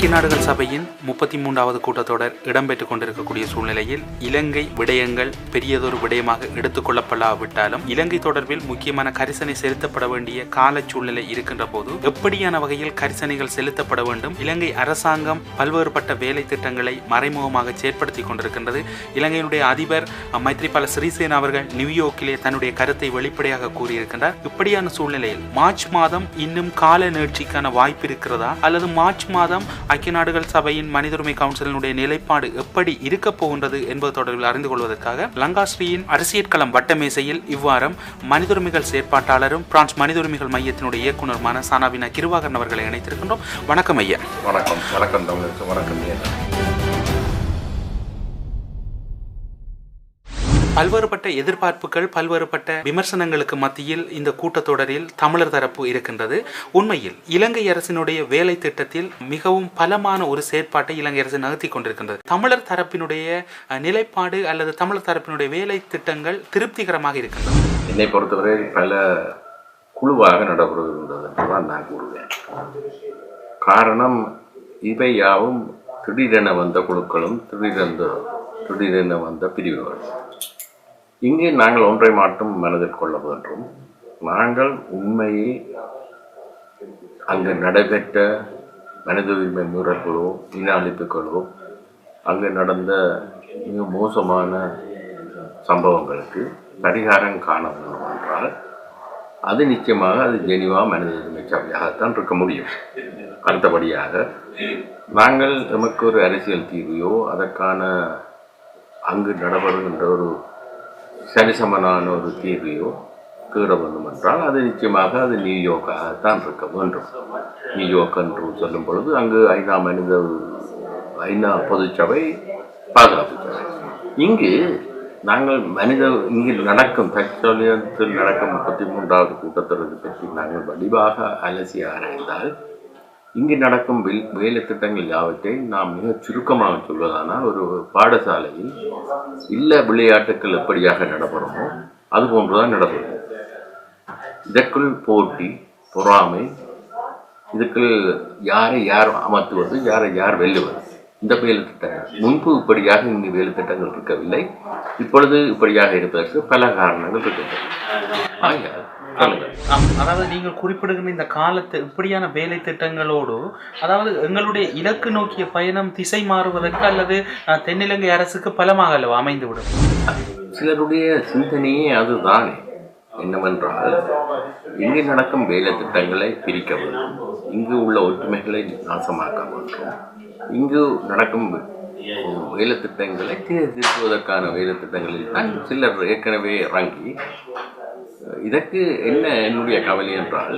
ஐக்கிய நாடுகள் சபையின் 33வது கூட்டத்தொடர் இடம்பெற்றுக் கொண்டிருக்கக்கூடிய சூழ்நிலையில் இலங்கை விடயங்கள் பெரியதொரு விடயமாக எடுத்துக்கொள்ளப்படாவிட்டாலும் இலங்கை தொடர்பில் முக்கியமான கரிசனை செலுத்தப்பட வேண்டிய கால சூழ்நிலை இருக்கின்ற போது எப்படியான வகையில் கரிசனைகள் செலுத்தப்பட வேண்டும், இலங்கை அரசாங்கம் பல்வேறுபட்ட வேலை திட்டங்களை மறைமுகமாக செயற்படுத்திக் கொண்டிருக்கின்றது. இலங்கையினுடைய அதிபர் மைத்ரிபால சிறிசேன அவர்கள் நியூயோர்க்கிலே தன்னுடைய கருத்தை வெளிப்படையாக கூறியிருக்கின்றார். இப்படியான சூழ்நிலையில் மார்ச் மாதம் இன்னும் கால நீட்சிக்கான வாய்ப்பு இருக்கிறதா, அல்லது மார்ச் மாதம் ஐக்கிய நாடுகள் சபையின் மனித உரிமை கவுன்சிலினுடைய நிலைப்பாடு எப்படி இருக்க போகின்றது என்பது தொடர்பில் அறிந்து கொள்வதற்காக லங்காஸ்ரீயின் அரசியற்களம் வட்டமேசையில் இவ்வாரம் மனித உரிமைகள் செயற்பாட்டாளரும் பிரான்ஸ் மனித உரிமைகள் மையத்தினுடைய இயக்குநருமான சானாவினா கிருவாகரன் அவர்களை இணைத்திருக்கின்றோம். வணக்கம் ஐயா. வணக்கம். வணக்கம் தமிழருக்கு. வணக்கம். பல்வேறுபட்ட எதிர்பார்ப்புகள், பல்வேறுபட்ட விமர்சனங்களுக்கு மத்தியில் இந்த கூட்டத்தொடரில் தமிழர் தரப்பு இருக்கின்றது. உண்மையில் இலங்கை அரசினுடைய வேலை திட்டத்தில் மிகவும் பலமான ஒரு செயற்பாட்டை இலங்கை அரசு நகர்த்தி கொண்டிருக்கின்றது. தமிழர் தரப்பினுடைய நிலைப்பாடு அல்லது தமிழர் தரப்பினுடைய வேலை திட்டங்கள் திருப்திகரமாக இருக்கின்றன. என்னை பொறுத்தவரை பல குழுவாக நடைபெறுகின்றது என்றுதான் நான் கூறுவேன். காரணம், இவை யாவும் திடீரென வந்த குழுக்களும் திடீரென வந்த பிரிவுகள். இங்கே நாங்கள் ஒன்றை மட்டும் மனதில் கொள்ள வேண்டும். நாங்கள் உண்மையில் அங்கு நடைபெற்ற மனித உரிமை மீறல்களோ இன அழிப்புகளோ அங்கு நடந்த மிக மோசமான சம்பவங்களுக்கு பரிகாரம் காண வேண்டும் என்றால் அது நிச்சயமாக அது ஜெனிவா மனித உரிமை சபையாகத்தான் இருக்க முடியும். அடுத்தபடியாக நாங்கள் நமக்கு ஒரு அரசியல் தீர்வையோ அதற்கான அங்கு நடைபெறுகின்ற ஒரு சரிசமனான ஒரு தீர்வையோ தேட வேண்டும் என்றால் அது நிச்சயமாக அது நியூயோர்க்காகத்தான் இருக்க வேண்டும். நியூயோர்க் என்று சொல்லும் பொழுது அங்கு ஐநா பொதுச்சபை பாதுகாப்பு சபை. இங்கு நாங்கள் இங்கு நடக்கும் தற்சொலியத்தில் நடக்கும் 33வது கூட்டத்தொடரை பற்றி நாங்கள் வடிவாக அலசி ஆராய்ந்தால் இங்கு நடக்கும் வேலை திட்டங்கள் யாவற்றை நாம் மிக சுருக்கமாக சொல்வதானால் ஒரு பாடசாலையில் இல்ல விளையாட்டுக்கள் எப்படியாக நடைபெறுமோ அது போன்றுதான் நடைபெறும். இதற்குள் போட்டி, பொறாமை, இதுக்குள் யாரை யார் அமர்த்துவது, யாரை யார் வெல்லுவது, இந்த வேலை திட்டங்கள் முன்பு இப்படியாக இங்கு வேலை திட்டங்கள் இருக்கவில்லை. இப்பொழுது இப்படியாக இருப்பதற்கு பல காரணங்கள் இருக்கின்றன. அதாவது நீங்கள் குறிப்பிடுகின்ற இந்த காலத்து இப்படியான வேலை திட்டங்களோடு அதாவது எங்களுடைய இலக்கு நோக்கிய பயணம் திசை மாறுவதற்கு அல்லது தென்னிலங்கை அரசுக்கு பலமாக அல்லவா அமைந்துவிடும். சிலருடைய சிந்தனையே அதுதானே. என்னவென்றால் இங்கு நடக்கும் வேலை திட்டங்களை பிரிக்க வேண்டும், இங்கு உள்ள ஒற்றுமைகளை நாசமாக்க வேண்டும், இங்கு நடக்கும் வேலை திட்டங்களை திருத்துவதற்கான வேலை திட்டங்களில் தான் சிலர் ஏற்கனவே இறங்கி. இதற்கு என்ன என்னுடைய கவலை என்றால்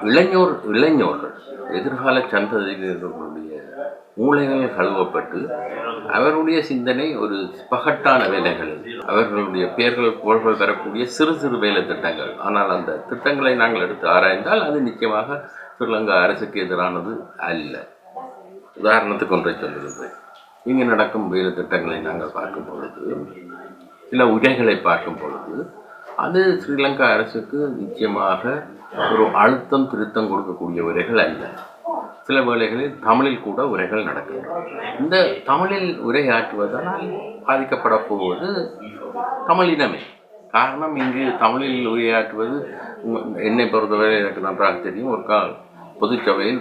இளைஞர்கள் எதிர்கால சந்ததியினர்களுடைய மூளைகள் கழுவப்பட்டு அவருடைய சிந்தனை ஒரு பகட்டான வேலைகளில் அவர்களுடைய பெயர்கள் புகழ்கள் தரக்கூடிய சிறு சிறு வேலை திட்டங்கள். ஆனால் அந்த திட்டங்களை நாங்கள் எடுத்து ஆராய்ந்தால் அது நிச்சயமாக ஸ்ரீலங்கா அரசுக்கு எதிரானது அல்ல. உதாரணத்துக்கு ஒன்றை சொல்கிறது. இங்கு நடக்கும் வேலை திட்டங்களை நாங்கள் பார்க்கும் பொழுது, சில உரைகளை பார்க்கும் பொழுது அது ஸ்ரீலங்கா அரசுக்கு நிச்சயமாக ஒரு அழுத்தம் திருத்தம் கொடுக்கக்கூடிய உரைகள் அல்ல. சில வேளைகளில் தமிழில் கூட உரைகள் நடக்கின்றன. இந்த தமிழில் உரையாற்றுவதனால் பாதிக்கப்பட போவது தமிழினமே. காரணம், இங்கு தமிழில் உரையாற்றுவது என்னை பொறுத்தவரை எனக்கு நன்றாக தெரியும். ஒரு கால் பொதுச்சபையில்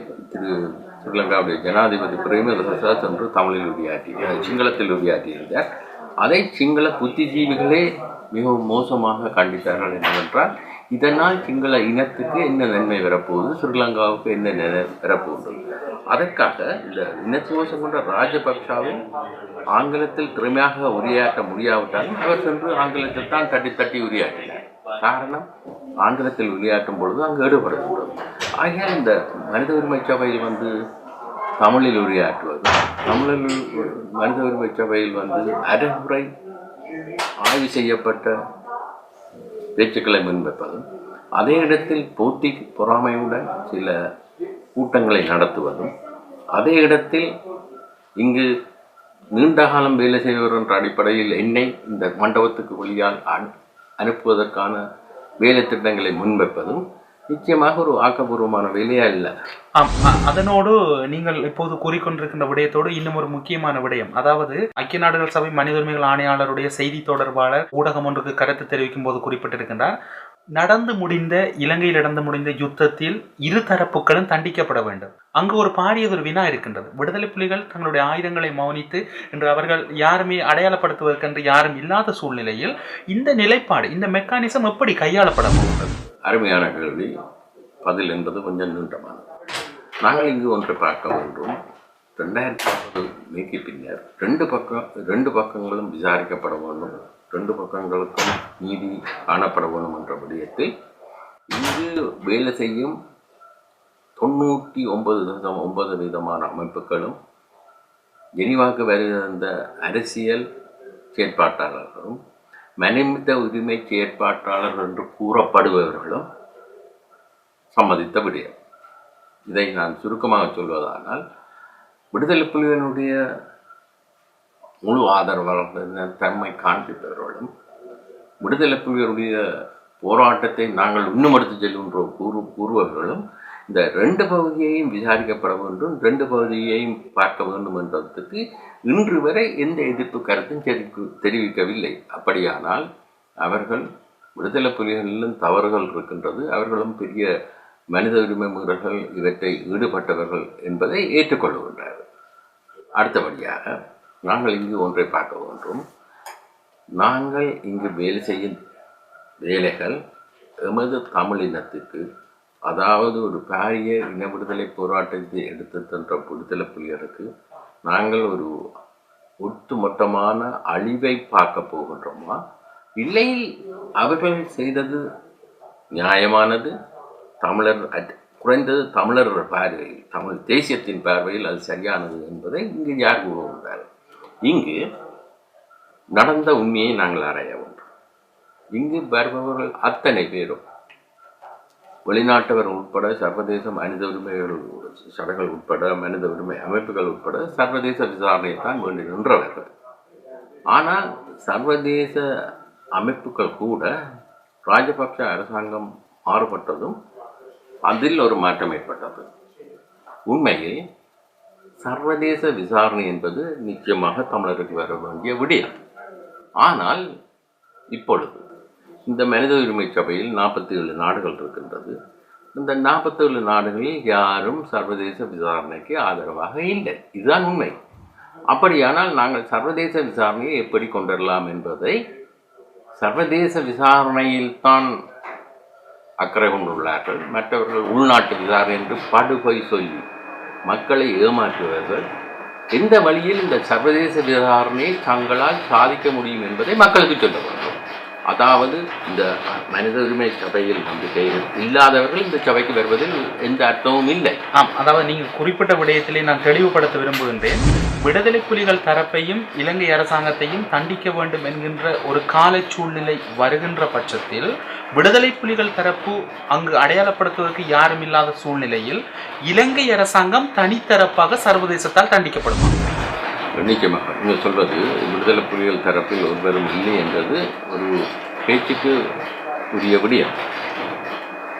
ஸ்ரீலங்காவுடைய ஜனாதிபதி பிரேமதாச சென்று தமிழில் உரையாற்றினார், சிங்களத்தில் உரையாற்றியிருந்தார். அதை சிங்கள புத்திஜீவிகளே மிகவும் மோசமாக கண்டித்தார்கள். என்னவென்றால் இதனால் சிங்கள இனத்துக்கு என்ன நன்மை வரப்போகுது, ஸ்ரீலங்காவுக்கு என்ன நன்மை வரப்போகுது. அதற்காக இந்த இனத்துவசம் கொண்ட ராஜபக்சாவும் ஆங்கிலத்தில் திறமையாக உரையாற்ற முடியாவிட்டாலும் அவர் சென்று ஆங்கிலத்தில் தான் தட்டி தட்டி உரையாற்றினார். காரணம், ஆங்கிலத்தில் உரையாற்றும் பொழுது அங்கு ஈடுபடுகின்றது. ஆகையால் இந்த மனித உரிமை சபையில் தமிழில் உரையாற்றுவது, தமிழில் மனித உரிமை சபையில் அரைமுறை ஆய்வு செய்யப்பட்ட பேச்சுக்களை முன்வைப்பதும், அதே இடத்தில் போட்டி பொறாமையுடன் சில கூட்டங்களை நடத்துவதும், அதே இடத்தில் இங்கு நீண்ட காலம் வேலை செய்வர் என்ற அடிப்படையில் என்னை இந்த மண்டபத்துக்கு வழியால் அனுப்புவதற்கான வேலை திட்டங்களை முன்வைப்பதும் நிச்சயமாக ஒரு ஆக்கப்பூர்வமான வேலையா இல்லை. அதனோடு நீங்கள் இப்போது கூறிக்கொண்டிருக்கின்ற விடயத்தோடு இன்னும் ஒரு முக்கியமான விடயம், அதாவது ஐக்கிய நாடுகள் சபை மனித உரிமைகள் ஆணையாளருடைய செய்தி தொடர்பாளர் ஊடகம் ஒன்றுக்கு கருத்து தெரிவிக்கும் போது குறிப்பிட்டிருக்கின்றார், இலங்கையில் நடந்து முடிந்த யுத்தத்தில் இரு தரப்புகளும் தண்டிக்கப்பட வேண்டும். அங்கு ஒரு பாரியதொரு வினா இருக்கின்றது. விடுதலை புலிகள் தங்களுடைய ஆயுதங்களை மௌனித்து இன்று அவர்கள் யாருமே அடையாளப்படுத்துவதற்கென்று யாரும் இல்லாத சூழ்நிலையில் இந்த நிலைப்பாடு, இந்த மெக்கானிசம் எப்படி கையாளப்பட போகின்றது? அருமையான கேள்வி. பதில் என்பது கொஞ்சம் நீண்டமானது. நாங்கள் இங்கு ஒன்றை பார்க்க வேண்டும். 2010 மேற்கு பின்னர் ரெண்டு பக்கங்களும் விசாரிக்கப்பட வேண்டும், ரெண்டு பக்கங்களுக்கும் நீதி காணப்பட வேண்டும் என்ற விடயத்தில் இங்கு வேலை செய்யும் 99% அமைப்புகளும் ஜெனீவாவுக்கு வருகின்ற அரசியல் செயற்பாட்டாளர்களும் மனித உரிமை செயற்பாட்டாளர்கள் என்று கூறப்படுபவர்களும் சம்மதித்த விடயம். இதை நான் சுருக்கமாக சொல்வதானால், விடுதலை புலிகளுடைய முழு ஆதரவாளர்கள் தன்மை காண்பிப்பவர்களும் விடுதலை புலிகளுடைய போராட்டத்தை நாங்கள் இன்னும் எடுத்து செல்கின்ற கூறுபவர்களும் இந்த ரெண்டு பகுதியையும் விசாரிக்கப்பட வேண்டும், ரெண்டு பகுதியையும் பார்க்க வேண்டும் என்றதுக்கு இன்று வரை எந்த எதிர்ப்பு கருத்தும் தெரிவிக்கவில்லை. அப்படியானால் அவர்கள் விடுதலை புலிகளிலும் தவறுகள் இருக்கின்றது, அவர்களும் பெரிய மனித உரிமை மீறல்கள் இவற்றை ஈடுபட்டவர்கள் என்பதை ஏற்றுக்கொள்கின்றார்கள். அடுத்தபடியாக நாங்கள் இங்கு ஒன்றை பார்க்க வேண்டும். நாங்கள் இங்கு வேலை செய்யும் வேலைகள் எமது தமிழினத்துக்கு, அதாவது ஒரு பாரிய இன விடுதலை போராட்டத்தை எடுத்து தந்த விடுதலை புலிகளுக்கு நாங்கள் ஒரு ஒட்டுமொத்தமான அழிவை பார்க்க போகின்றோமா, இல்லை அவர்கள் செய்தது நியாயமானது, தமிழர் குறைந்தது தமிழர் பார்வையில், தமிழ் தேசியத்தின் பார்வையில் அது சரியானது என்பதை இங்கு யார் கூறுகின்றார்? இங்கு நடந்த உண்மையை நாங்கள் ஆராய வேண்டும். இங்கு வருபவர்கள் அத்தனை பேரும் வெளிநாட்டவர் உட்பட, சர்வதேச மனித உரிமைகள் சடங்கள் உட்பட, மனித உரிமை அமைப்புகள் உட்பட சர்வதேச விசாரணையைத்தான் வேண்டி நின்றவர்கள். ஆனால் சர்வதேச அமைப்புகள் கூட ராஜபக்ஷ அரசாங்கம் மாறுபட்டதும் அதில் ஒரு மாற்றம் ஏற்பட்டது. உண்மையில் சர்வதேச விசாரணை என்பது நிச்சயமாக தமிழருக்கு வர வேண்டிய விடயம். ஆனால் இப்பொழுது இந்த மனித உரிமை சபையில் 47 நாடுகள் இருக்கின்றது. இந்த 47 நாடுகளில் யாரும் சர்வதேச விசாரணைக்கு ஆதரவாக இல்லை. இதுதான் உண்மை. அப்படியானால் நாங்கள் சர்வதேச விசாரணையை எப்படி கொண்டுவரலாம் என்பதை சர்வதேச விசாரணையில் தான் அக்கறை கொண்டுள்ளார்கள். மற்றவர்கள் உள்நாட்டு விசாரணை என்று படுபொய் சொல்லி மக்களை ஏமாற்றுவார்கள். எந்த வழியில் இந்த சர்வதேச விசாரணையை தங்களால் சாதிக்க முடியும் என்பதை மக்களுக்கு சொல்ல வேண்டும். அதாவது இந்த மனித உரிமை சபையில் நம்பிக்கை இல்லாதவர்கள் இந்த சபைக்கு வருவதில் எந்த அர்த்தமும் இல்லை. அதாவது நீங்கள் குறிப்பிட்ட விடயத்திலே நான் தெளிவுபடுத்த விரும்புகின்றேன். விடுதலை புலிகள் தரப்பையும் இலங்கை அரசாங்கத்தையும் தண்டிக்க வேண்டும் என்கின்ற ஒரு கால சூழ்நிலை வருகின்ற பட்சத்தில் விடுதலை புலிகள் தரப்பு அங்கு அடையாளப்படுத்துவதற்கு யாரும் இல்லாத சூழ்நிலையில் இலங்கை அரசாங்கம் தனித்தரப்பாக சர்வதேசத்தால் தண்டிக்கப்படுமா? நிச்சயமாக நீங்கள் சொல்வது விடுதலை புலிகள் தரப்பில் ஒருவரும் இல்லை என்றது ஒரு பேச்சுக்கு உரிய விடயம்.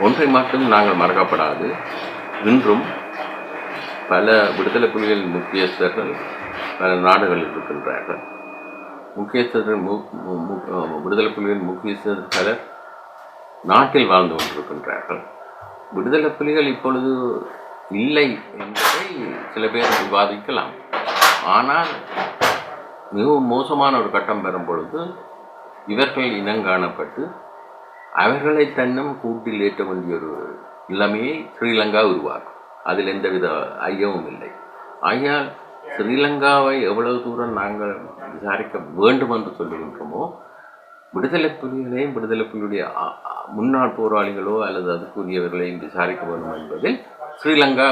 ஒன்றை மட்டும் நாங்கள் மறக்கப்படாது. இன்றும் பல விடுதலை புலிகளின் முக்கியஸ்தர்கள் பல நாடுகளில் இருக்கின்றார்கள். முக்கியஸ்தர்கள் விடுதலை புலிகளின் முக்கியஸ்தர்கள் பலர் நாட்டில் வாழ்ந்து கொண்டிருக்கின்றார்கள். விடுதலை புலிகள் இப்பொழுது இல்லை என்பதை சில பேர் விவாதிக்கலாம். ஆனால் மிகவும் மோசமான ஒரு கட்டம் பெறும் பொழுது இவர்கள் இனங்காணப்பட்டு அவர்களை தன்னும் கூட்டில் ஏற்ற வேண்டிய ஒரு நிலைமையை ஸ்ரீலங்கா உருவாக்கும். அதில் எந்தவித ஐயமும் இல்லை. ஆகையால் ஸ்ரீலங்காவை எவ்வளவு தூரம் நாங்கள் விசாரிக்க வேண்டும் என்று சொல்லுகின்றோமோ, விடுதலை புலிகளையும் விடுதலை புலியுடைய முன்னாள் போராளிகளோ அல்லது அதுக்குரியவர்களையும் விசாரிக்க வேண்டும் என்பதில் ஸ்ரீலங்கா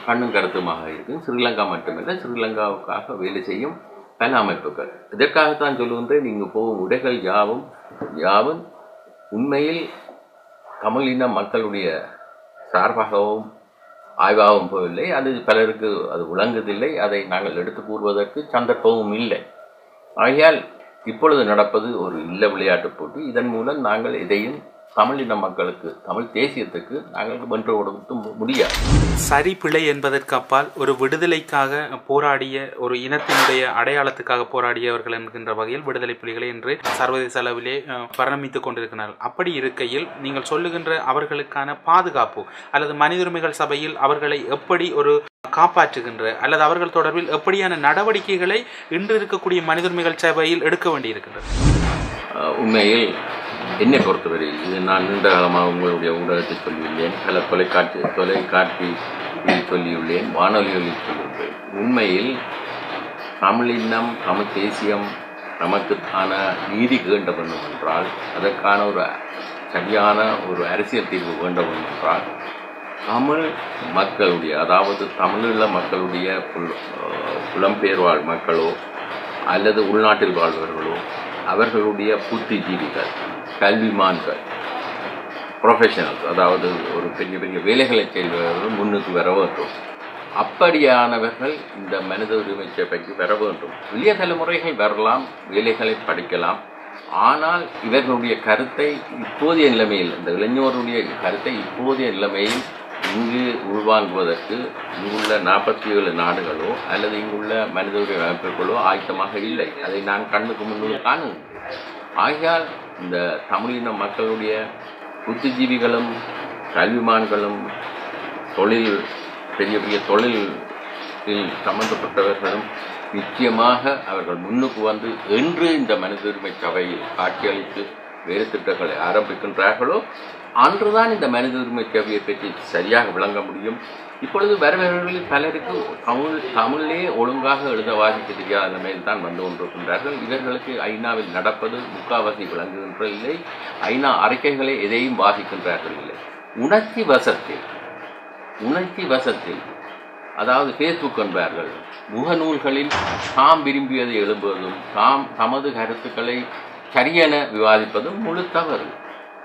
கண்ணும் கருத்துமாக இருக்கும். ஸ்ரீலங்கா மட்டுமல்ல, ஸ்ரீலங்காவுக்காக வேலை செய்யும் பல அமைப்புகள். இதற்காகத்தான் சொல்லுகின்றேன், நீங்கள் போகும் உடைகள் யாவும் உண்மையில் தமிழின மக்களுடைய சார்பாகவும் ஆய்வாகவும் போகவில்லை. அது பலருக்கு அது விளங்குவதில்லை. அதை நாங்கள் எடுத்து கூறுவதற்கு சந்தர்ப்பமும் இல்லை. ஆகையால் இப்பொழுது நடப்பது ஒரு இல்ல விளையாட்டு போட்டி. இதன் மூலம் நாங்கள் எதையும் தமிழின மக்களுக்கு, தமிழ் தேசியத்துக்கு நாங்கள் வென்று கொடுக்க முடியாது. சரி பிழை என்பதற்கு அப்பால் ஒரு விடுதலைக்காக போராடிய ஒரு இனத்தினுடைய அடையாளத்துக்காக போராடியவர்கள் என்கின்ற வகையில் விடுதலை புலிகளை இன்று சர்வதேச அளவிலே பரிணமித்துக் கொண்டிருக்கிறார்கள். அப்படி இருக்கையில் நீங்கள் சொல்லுகின்ற அவர்களுக்கான பாதுகாப்பு அல்லது மனித உரிமைகள் சபையில் அவர்களை எப்படி ஒரு காப்பாற்றுகின்ற அல்லது அவர்கள் தொடர்பில் எப்படியான நடவடிக்கைகளை இன்று இருக்கக்கூடிய மனித உரிமைகள் சபையில் எடுக்க வேண்டியிருக்கின்றது? உண்மையில் என்னை பொறுத்தவரையில் இது நான் நீண்ட காலமாக உங்களுடைய ஊடகத்தில் சொல்லியுள்ளேன், பல தொலைக்காட்சி சொல்லியுள்ளேன், வானொலிகளில் சொல்லியுள்ளேன். உண்மையில் தமிழினம், தமிழ் தேசியம் நமக்குத்தான நீதி வேண்ட வேண்டும் என்றால், அதற்கான ஒரு சரியான ஒரு அரசியல் தீர்வு வேண்ட வேண்டும் என்றால், தமிழ் மக்களுடைய, அதாவது தமிழீழ மக்களுடைய புலம்பெயர் வாழ் மக்களோ அல்லது உள்நாட்டில் வாழ்பவர்களோ அவர்களுடைய புத்திஜீவிகள், கல்விமான்கள், ப்ரொஃபஷனல்ஸ், அதாவது ஒரு பெரிய பெரிய வேலைகளை செய்பவர்கள் முன்னுக்கு வர வேண்டும். அப்படியானவர்கள் இந்த மனித உரிமை சபைக்கு வர வேண்டும். இளைய தலைமுறைகள் வரலாம், வேலைகளை படிக்கலாம். ஆனால் இவர்களுடைய கருத்தை இப்போதைய நிலைமையில், இந்த இளைஞருடைய கருத்தை இப்போதைய நிலைமையில் இங்கு உள்வாங்குவதற்கு இங்குள்ள 47 நாடுகளோ அல்லது இங்குள்ள மனித உரிமை அமைப்புகளோ ஆயத்தமாக இல்லை. அதை நான் கண்ணுக்கு முன்னுக்கு காணுகிறேன். ஆகையால் இந்த தமிழின மக்களுடைய புத்திஜீவிகளும் கல்விமான்களும் பெரிய பெரிய தொழிலில் சம்பந்தப்பட்டவர்களும் நிச்சயமாக அவர்கள் முன்னுக்கு வந்து என்று இந்த மனித உரிமை சபையில் காட்சியளித்து வேறு திட்டங்களை ஆரம்பிக்கின்றார்களோ அன்றுதான் இந்த மனித உரிமை சபையை பற்றி சரியாக விளங்க முடியும். இப்பொழுது வரவர்களில் பலருக்கு தமிழே ஒழுங்காக எழுத வாசிக்க தெரியாத நிலையில் தான் வந்து கொண்டிருக்கின்றார்கள். இவர்களுக்கு ஐநாவில் நடப்பது முக்காவாசி விளங்குகின்றதில்லை. ஐநா அறிக்கைகளை எதையும் வாசிக்கின்றார்கள் இல்லை. உணர்ச்சி வசத்தில் அதாவது ஃபேஸ்புக் என்பார்கள், முகநூல்களில் தாம் விரும்பியதை எழும்புவதும் தமது கருத்துக்களை சரியென விவாதிப்பதும் முழு தவறு.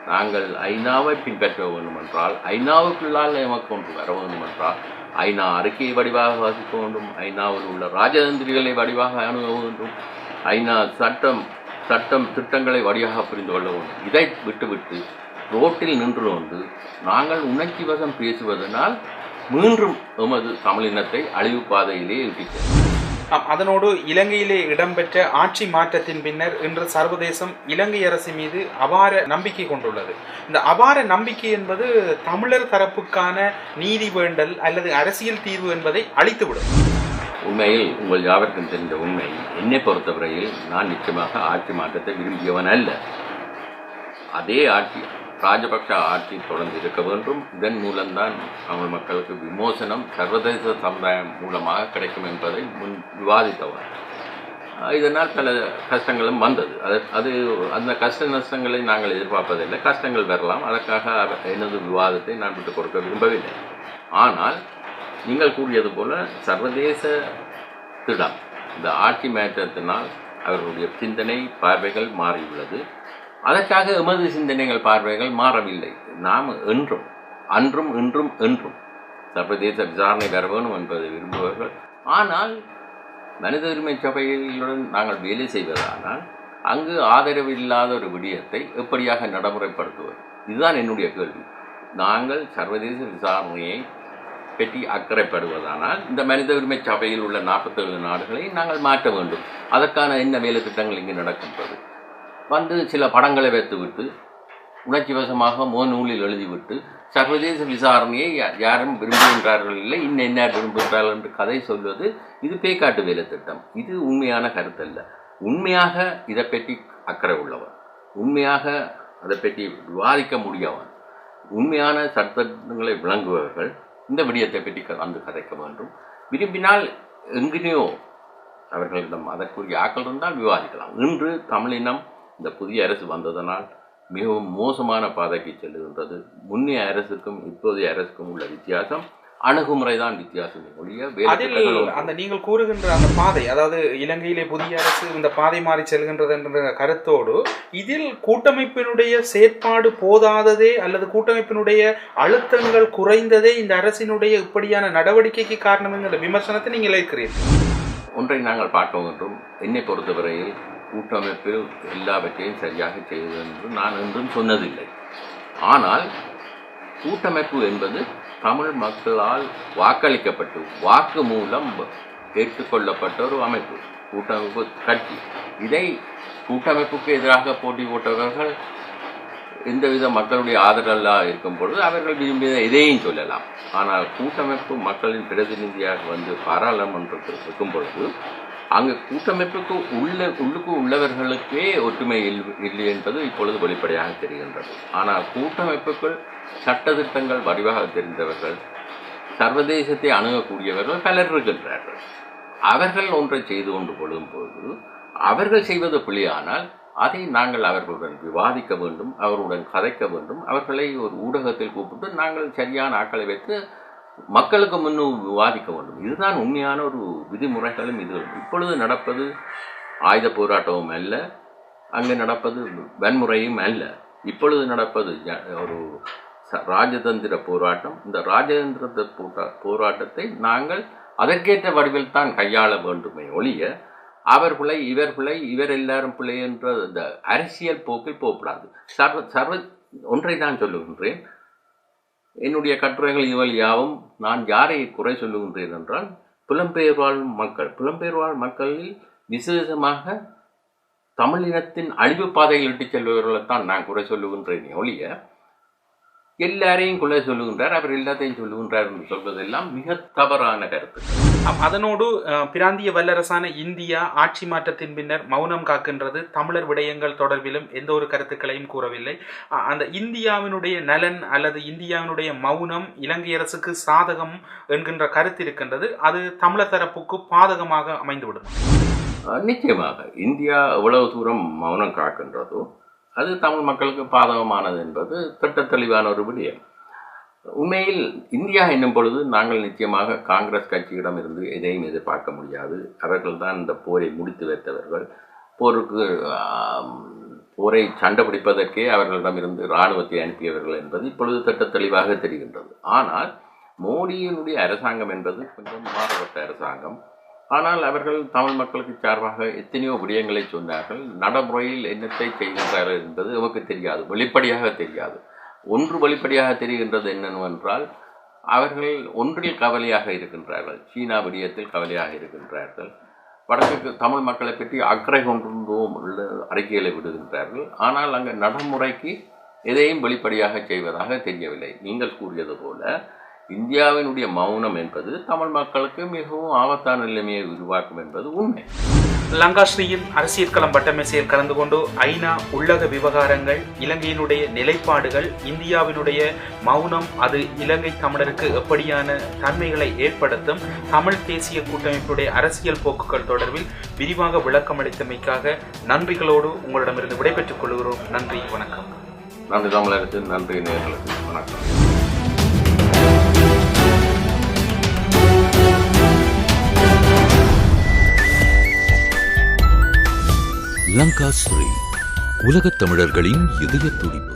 நாங்கள் ஐநாவை பின்பற்ற வேண்டும் என்றால், ஐநாவுக்குள்ளால் நமக்கு ஒன்று வர வேண்டும் என்றால், ஐநா அறிக்கையை வடிவாக வாசிக்க வேண்டும், ஐநாவில் உள்ள ராஜதந்திரிகளை வடிவாக அணுக வேண்டும், ஐநா சட்டம் திட்டங்களை வடிவாக புரிந்து கொள்ள வேண்டும். இதை விட்டுவிட்டு ரோட்டில் நின்று கொண்டு நாங்கள் உணர்ச்சி வசம் பேசுவதனால் மீண்டும் எமது தமிழினத்தை அழிவு பாதையிலே இட்டிருக்கிறோம். அதனோடு இலங்கையிலே இடம்பெற்ற ஆட்சி மாற்றத்தின் பின்னர் இன்று சர்வதேசம் இலங்கை அரசு மீது அபார நம்பிக்கை கொண்டுள்ளது. இந்த அபார நம்பிக்கை என்பது தமிழர் தரப்புக்கான நீதி வேண்டல் அல்லது அரசியல் தீர்வு என்பதை அழித்துவிடும். உண்மையில் உங்கள் யாவருக்கும் தெரிந்த உண்மை, என்னை பொறுத்தவரையில் நான் நிச்சயமாக ஆட்சி மாற்றத்தை விரும்பியவன் அல்ல. அதே ஆட்சி, ராஜபக்ஷ ஆட்சி தொடர்ந்து இருக்க வேண்டும். இதன் மூலம்தான் தமிழ் மக்களுக்கு விமோசனம் சர்வதேச சமுதாயம் மூலமாக கிடைக்கும் என்பதை முன் விவாதித்தவர். இதனால் பல கஷ்டங்களும் வந்தது. அந்த கஷ்ட நஷ்டங்களை நாங்கள் எதிர்பார்ப்பதில்லை. கஷ்டங்கள் வரலாம், அதற்காக எனது விவாதத்தை நான் விட்டுக் கொடுக்க விரும்பவில்லை. ஆனால் நீங்கள் கூறியது போல சர்வதேசத்திடம் இந்த ஆட்சி மாற்றத்தினால் அவர்களுடைய சிந்தனை பார்வைகள் மாறியுள்ளது. அதற்காக எமது சிந்தனைகள் பார்வைகள் மாறவில்லை. நாம் அன்றும் இன்றும் சர்வதேச விசாரணை பெற வேண்டும் என்பதை விரும்புவார்கள். ஆனால் மனித உரிமை சபையுடன் நாங்கள் வேலை செய்வதானால் அங்கு ஆதரவு இல்லாத ஒரு விடயத்தை எப்படியாக நடைமுறைப்படுத்துவது? இதுதான் என்னுடைய கேள்வி. நாங்கள் சர்வதேச விசாரணையை பற்றி அக்கறைப்படுவதானால் இந்த மனித உரிமை சபையில் உள்ள 47 நாடுகளை நாங்கள் மாற்ற வேண்டும். அதற்கான என்ன வேலை திட்டங்கள் இங்கு நடக்கின்றது? வந்து சில படங்களை வைத்துவிட்டு உணர்ச்சி வசமாக நூலில் எழுதிவிட்டு சர்வதேச விசாரணையை யாரும் விரும்புகின்றார்கள் இல்லை, என்ன விரும்புகின்றார்கள் என்று கதை சொல்வது இது பேய்காட்டு வேலை திட்டம். இது உண்மையான கருத்தல்ல. உண்மையாக இதை பற்றி அக்கறை உள்ளவன், உண்மையாக அதை பற்றி விவாதிக்க முடியவன், உண்மையான சட்டங்களை விளங்குபவர்கள் இந்த விடயத்தை பற்றி வந்து கதைக்க வேண்டும். விரும்பினால் எங்கேயோ அவர்களிடம் அதற்குரிய ஆக்கள் இருந்தால் விவாதிக்கலாம். இன்று தமிழினம் இந்த புதிய அரசு வந்ததனால் மிகவும் மோசமான பாதைக்கு செல்லுகின்றது. முன்னைய அரசுக்கும் இப்போதைய அரசுக்கும் உள்ள வித்தியாசம் அணுகுமுறை தான் வித்தியாசம். அந்த நீங்கள் கூறுகின்ற அந்த பாதை, அதாவது இலங்கையிலே புதிய அரசு இந்த பாதை மாறி செல்கின்றது என்ற கருத்தோடு இதில் கூட்டமைப்பினுடைய செயற்பாடு போதாததே அல்லது கூட்டமைப்பினுடைய அழுத்தங்கள் குறைந்ததே இந்த அரசினுடைய இப்படியான நடவடிக்கைக்கு காரணம் என்கிற விமர்சனத்தை நீங்கள் இருக்கிறீர்கள். ஒன்றை நாங்கள் பார்க்க வேண்டும். என்னை பொறுத்தவரையில் கூட்டமைப்பில் எல்லாவற்றையும் சரியாக செய்வது என்று நான் என்றும் சொன்னதில்லை. ஆனால் கூட்டமைப்பு என்பது தமிழ் மக்களால் வாக்களிக்கப்பட்டு வாக்கு மூலம் ஏற்றுக்கொள்ளப்பட்ட ஒரு அமைப்பு, கூட்டமைப்பு கட்சி. இதை கூட்டமைப்புக்கு எதிராக போட்டி போட்டவர்கள் எந்தவித மக்களுடைய ஆதரவாக இருக்கும் பொழுது அவர்கள் விரும்பிய இதையும் சொல்லலாம். ஆனால் கூட்டமைப்பு மக்களின் பிரதிநிதியாக வந்து பாராளுமன்றத்தில் இருக்கும் பொழுது அங்கு கூட்டமைப்புக்கு உள்ளுக்கு உள்ளவர்களுக்கே ஒற்றுமை இல்லை என்பது இப்பொழுது வெளிப்படையாக தெரிகின்றது. ஆனால் கூட்டமைப்புக்குள் சட்டத்திட்டங்கள் வடிவாக தெரிந்தவர்கள், சர்வதேசத்தை அணுகக்கூடியவர்கள் பலர் இருக்கின்றார்கள். அவர்கள் ஒன்றை செய்து கொண்டு கொள்ளும்போது அவர்கள் செய்வது பிழையானால் அதை நாங்கள் அவர்களுடன் விவாதிக்க வேண்டும், அவர்களுடன் கதைக்க வேண்டும். அவர்களை ஒரு ஊடகத்தில் கூப்பிட்டு நாங்கள் சரியான ஆட்களை வைத்து மக்களுக்கு முன்னும் விவாதிக்க வேண்டும். இதுதான் உண்மையான ஒரு விதிமுறைகளும் இதுகளும். இப்பொழுது நடப்பது ஆயுத போராட்டமும் அல்ல, அங்கு நடப்பது வன்முறையும் அல்ல. இப்பொழுது நடப்பது ஒரு ராஜதந்திர போராட்டம். இந்த ராஜதந்திர போராட்டத்தை நாங்கள் அதற்கேற்ற வடிவில் தான் கையாள வேண்டுமே ஒழிய அவர் பிள்ளை இவர் எல்லாரும் பிள்ளை என்ற இந்த அரசியல் போக்கில் போகக்கூடாது. ஒன்றை தான் சொல்லுகின்றேன், என்னுடைய கட்டுரைகள் இவள் யாவும் நான் யாரை குறை சொல்லுகின்றேன் என்றால் புலம்பெயர் வாழ் மக்களில் விசேஷமாக தமிழினத்தின் அழிவு பாதையில் இட்டு செல்பவர்களைத்தான் நான் குறை சொல்லுகின்றேன் ஒழிய எல்லாரையும் குறை சொல்லுகின்றார், அவர் எல்லாத்தையும் சொல்லுகின்றார் என்று சொல்வதெல்லாம் மிக தவறான கருத்து. அதனோடு பிராந்திய வல்லரசான இந்தியா ஆட்சி மாற்றத்தின் பின்னர் மௌனம் காக்கின்றது. தமிழர் விடயங்கள் தொடர்பிலும் எந்த ஒரு கருத்துக்களையும் கூறவில்லை. அந்த இந்தியாவினுடைய நலன் அல்லது இந்தியாவினுடைய மௌனம் இலங்கை அரசுக்கு சாதகம் என்கின்ற கருத்து இருக்கின்றது. அது தமிழர் தரப்புக்கு பாதகமாக அமைந்துவிடும். நிச்சயமாக இந்தியா எவ்வளவு தூரம் மௌனம் காக்கின்றதோ அது தமிழ் மக்களுக்கு பாதகமானது என்பது திட்ட தெளிவான ஒரு விடயம். உண்மையில் இந்தியா என்னும் பொழுது நாங்கள் நிச்சயமாக காங்கிரஸ் கட்சியிடம் இருந்து எதையும் எதிர்பார்க்க முடியாது. அவர்கள் தான் இந்த போரை முடித்து வைத்தவர்கள். போரை சண்டை பிடிப்பதற்கே அவர்களிடமிருந்து இராணுவத்தை அனுப்பியவர்கள் என்பது இப்பொழுது திட்ட தெளிவாக தெரிகின்றது. ஆனால் மோடியினுடைய அரசாங்கம் என்பது கொஞ்சம் மாறுபட்ட அரசாங்கம். ஆனால் அவர்கள் தமிழ் மக்களுக்கு சார்பாக எத்தனையோ விடயங்களை சொன்னார்கள். நடைமுறையில் என்னத்தை செய்கின்றார்கள் என்பது நமக்கு தெரியாது, வெளிப்படையாக தெரியாது. ஒன்று வெளிப்படையாக தெரிகின்றது என்னவென்றால் அவர்கள் ஒன்றில் கவலையாக இருக்கின்றார்கள், சீனா விடயத்தில் கவலையாக இருக்கின்றார்கள். வடக்கு தமிழ் மக்களை பற்றி அக்கறை கொண்டிருந்தோம் உள்ள அறிக்கைகளை விடுகின்றார்கள். ஆனால் அங்கே நடைமுறைக்கு எதையும் வெளிப்படையாக செய்வதாக தெரியவில்லை. நீங்கள் கூறியது போல இந்தியாவினுடைய மௌனம் என்பது தமிழ் மக்களுக்கு மிகவும் ஆபத்தான நிலைமையை உருவாக்கும் என்பது உண்மை. லங்காஸ்ரீயில் அரசியல் களம் வட்டமேசையில் கலந்து கொண்டு ஐநா உள்ளக விவகாரங்கள், இலங்கையினுடைய நிலைப்பாடுகள், இந்தியாவினுடைய மௌனம் அது இலங்கை தமிழருக்கு எப்படியான தன்மைகளை ஏற்படுத்தும், தமிழ் தேசிய கூட்டமைப்புடைய அரசியல் போக்குகள் தொடர்பில் விரிவாக விளக்கம் அளித்தமைக்காக நன்றிகளோடு உங்களிடமிருந்து விடைபெற்றுக் கொள்கிறோம். நன்றி, வணக்கம். நன்றி தமிழருக்கு, நன்றி நேயர்களுக்கு, வணக்கம். லங்காஸ்ரீ, உலகத் தமிழர்களின் இதய துடிப்பு.